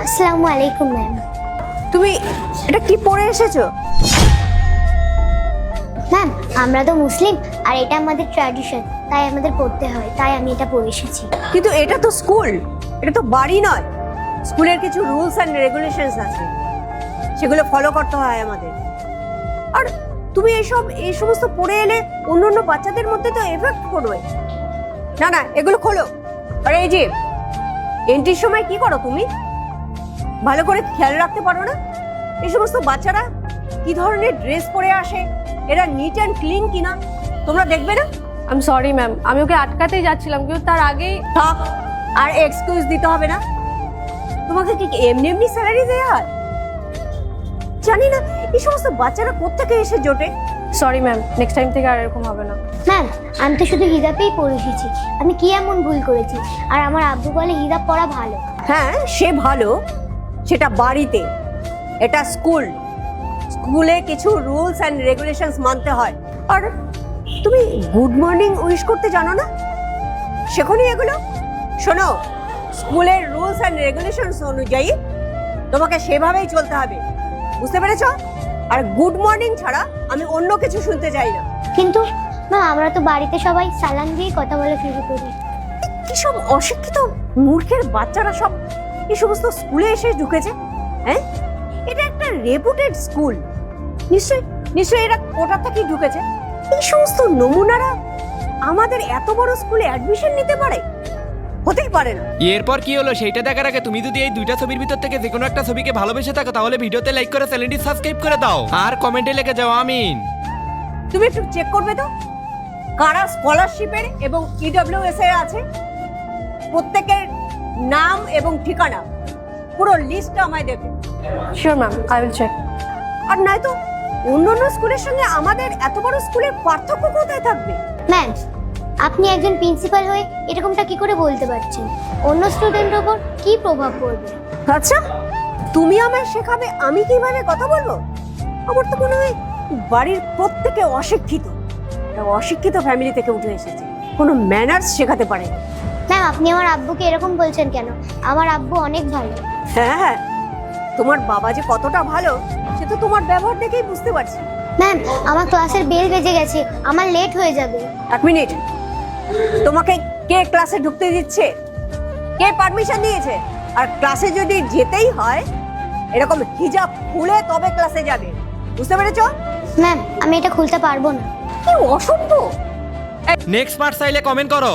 আসসালামু আলাইকুম ম্যাম। তুমি এটা কি পরে এসেছো? ম্যাম আমরা তো মুসলিম আর এটা আমাদের ট্র্যাডিশন, তাই আমাদের পড়তে হয়, তাই আমি এটা পরে এসেছি। কিন্তু এটা তো স্কুল, এটা তো বাড়ি নয়। স্কুলের কিছু রুলস অ্যান্ড রেগুলেশনস আছে, সেগুলো ফলো করতে হয় আমাদের। আর তুমি এই সমস্ত পড়ে এলে অন্য বাচ্চাদের মধ্যে তো এফেক্ট পড়বে। না না, এগুলো খোলো। আর এই যে এন্ট্রির সময় কি করো তুমি? ভালো করে খেয়াল রাখতে পারো না এই সমস্ত বাচ্চারা কি ধরনের ড্রেস পরে আসে, এরা নিট অ্যান্ড ক্লিন কিনা তোমরা দেখবে না? আই এম সরি ম্যাম, আমি ওকে আটকাতেই যাচ্ছিলাম, কিন্তু তার আগেই থাক, আর এক্সকিউজ দিতে হবে না। তোমাকে কি এমনি এমনি স্যালারি দেওয়া হয়? জানি না এই সমস্ত বাচ্চারা কোত্থেকে এসে জোটে। সরি ম্যাম, নেক্সট টাইম থেকে আর এরকম হবে না। ম্যাম আমি তো শুধু হিজাবেই পরে এসেছি, আমি কি এমন ভুল করেছি? আর আমার আব্বু বলে হিজাব পরা ভালো। হ্যাঁ সে ভালো, সেটা বাড়িতে, এটা স্কুল। স্কুলে কিছু রুলস অ্যান্ড রেগুলেশনস মানতে হয়। আর তুমি গুড মর্নিং উইশ করতে জানো না? শেখোনি এগুলো? শোনো, স্কুলের রুলস অ্যান্ড রেগুলেশনস অনুযায়ী তোমাকে সেভাবেই চলতে হবে, বুঝতে পেরেছো? আর গুড মর্নিং ছাড়া আমি অন্য কিছু শুনতে চাই না। কিন্তু ম্যাম আমরা তো বাড়িতে সবাই সালাম দিয়ে কথা বলা শুরু করি। কি সব অশিক্ষিত মূর্খের বাচ্চারা সব এই সমস্ত স্কুলে এসে ঢুকেছে। হ্যাঁ, এটা একটা রেপুটেড স্কুল, নিশ্চয়ই এরা কোথা থেকে ঢুকেছে। এই সমস্ত নমুনারা আমাদের এত বড় স্কুলে অ্যাডমিশন নিতে পারে? হতেই পারে না। এরপর কি হলো সেইটা দেখার আগে তুমি যদি এই দুইটা ছবির ভিতর থেকে যে কোনো একটা ছবিকে ভালোবেসে থাকো তাহলে ভিডিওতে লাইক করে চ্যানেলটি সাবস্ক্রাইব করে দাও আর কমেন্টে লিখে যাও আমিন। তুমি একটু চেক করবে তো কারা স্কলারশিপের এবং ইডব্লিউএস এর আছে, প্রত্যেকের নাম এবং ঠিকানা পুরো লিস্টটা আমায় দেবে। Sure ma'am, I will check. আর নয়তো অন্য স্কুলের সঙ্গে আমাদের এত বড় স্কুলের পার্থক্য কোথায় থাকবে? ম্যাম আপনি একজন প্রিন্সিপাল হয়ে এরকমটা কি করে বলতে পারছেন? অন্য স্টুডেন্টের উপর কি প্রভাব পড়বে? আচ্ছা, তুমি আমায় শেখাবে আমি কিভাবে কথা বলবো? আমার তো মনে হয় বাড়ির প্রত্যেকে অশিক্ষিত, অশিক্ষিত ফ্যামিলি থেকে উঠে এসেছে, কোনো ম্যানার্স শেখাতে পারে না। ম্যাম আপনি আমার আব্বুকে এরকম বলছেন কেন? আমার আব্বু অনেক ভালো। হ্যাঁ হ্যাঁ, তোমার বাবা যে কতটা ভালো সে তো তোমার ব্যবহার দেখেই বুঝতে পারছি। ম্যাম আমার ক্লাসের বেল বেজে গেছে, আমার লেট হয়ে যাবে। এক মিনিট, তোমাকে কে ক্লাসে ঢুকতে দিচ্ছে? কে পারমিশন দিয়েছে? আর ক্লাসে যদি যেতেই হয় এরকম হিজাব খুলে তবে ক্লাসে যাবে, বুঝতে পেরেছো? ম্যাম আমি এটা খুলতে পারবো না। কি অসভ্য! নেক্সট পার্ট চাইলে কমেন্ট করো।